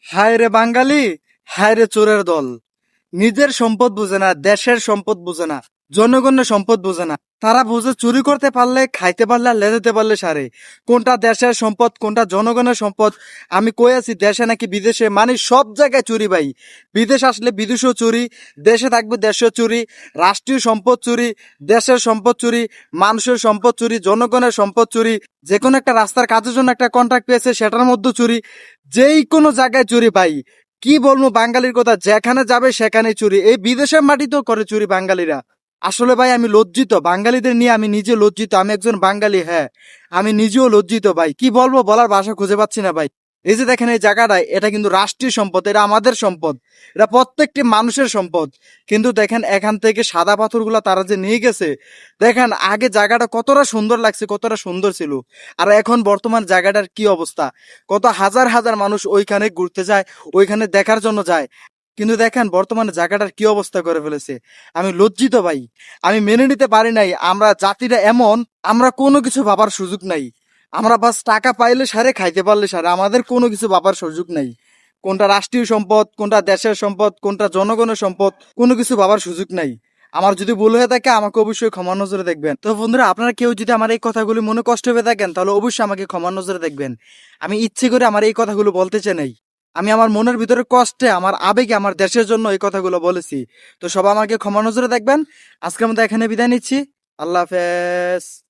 হায় রে বাঙালি, হায় রে চোরের দল। নিজের সম্পদ বুঝে না, দেশের সম্পদ বুঝে না, জনগণের সম্পদ বুঝে না। তারা বুঝে চুরি করতে পারলে, খাইতে পারলে, আর লেজাতে পারলে সারে। কোনটা দেশের সম্পদ, কোনটা জনগণের সম্পদ। আমি কই আছি দেশে নাকি বিদেশে, মানে সব জায়গায় চুরি ভাই। বিদেশ আসলে বিদেশেও চুরি, দেশে থাকবে দেশেও চুরি, রাষ্ট্রীয় সম্পদ চুরি, দেশের সম্পদ চুরি, মানুষের সম্পদ চুরি, জনগণের সম্পদ চুরি। যে কোনো একটা রাস্তার কাজের জন্য একটা কন্ট্রাক্ট পেয়েছে সেটার মধ্যে চুরি। যেই কোনো জায়গায় চুরি ভাই। কি বলবো বাঙালির কথা, যেখানে যাবে সেখানে চুরি। এই বিদেশের মাটিতেও করে চুরি বাঙালিরা। আসলে ভাই আমি লজ্জিত, বাঙালিদের নিয়ে আমি নিজে লজ্জিত। আমি একজন বাঙালি, হ্যাঁ, আমি নিজেও লজ্জিত ভাই। কি বলবো, বলার ভাষা খুঁজে পাচ্ছি না ভাই। এই যে দেখেন এই জায়গাটা, এটা কিন্তু রাষ্ট্রীয় সম্পদ, এটা আমাদের সম্পদ, এটা প্রত্যেকটি মানুষের সম্পদ। কিন্তু দেখেন এখান থেকে সাদা পাথরগুলা তারা যে নিয়ে গেছে, দেখেন আগে জায়গাটা কতটা সুন্দর লাগছে, কতটা সুন্দর ছিল। আর এখন বর্তমান জায়গাটার কি অবস্থা। কত হাজার হাজার মানুষ ওইখানে ঘুরতে যায়, ওইখানে দেখার জন্য যায়। কিন্তু দেখেন বর্তমানে জায়গাটার কি অবস্থা করে ফেলেছে। আমি লজ্জিত ভাই। আমি মেনে নিতে পারি নাই, আমরা জাতিটা এমন, আমরা কোনো কিছু ভাবার সুযোগ নাই। আমরা বাস টাকা পাইলে সারে, খাইতে পারলে সারে, আমাদের কোনো কিছু ভাবার সুযোগ নাই। কোনটা রাষ্ট্রীয় সম্পদ, কোনটা দেশের সম্পদ, কোনটা জনগণের সম্পদ, কোনো কিছু ভাবার সুযোগ নাই। আমার যদি ভুল হয়ে থাকে আমাকে অবশ্যই ক্ষমা নজরে দেখবেন। তো বন্ধুরা, আপনারা কেউ যদি আমার এই কথাগুলি মনে কষ্ট হয়ে থাকেন তাহলে অবশ্যই আমাকে ক্ষমা নজরে দেখবেন। আমি ইচ্ছে করে আমার এই কথাগুলো বলতে চাই নাই। আমি আমার মনের ভিতরে কষ্টে, আমার আবেগে, আমার দেশের জন্য এই কথাগুলো বলেছি। তো সবাই আমাকে ক্ষমা নজরে দেখবেন। আজকের মতো এখানে বিদায় নিচ্ছি। আল্লাহ হাফেজ।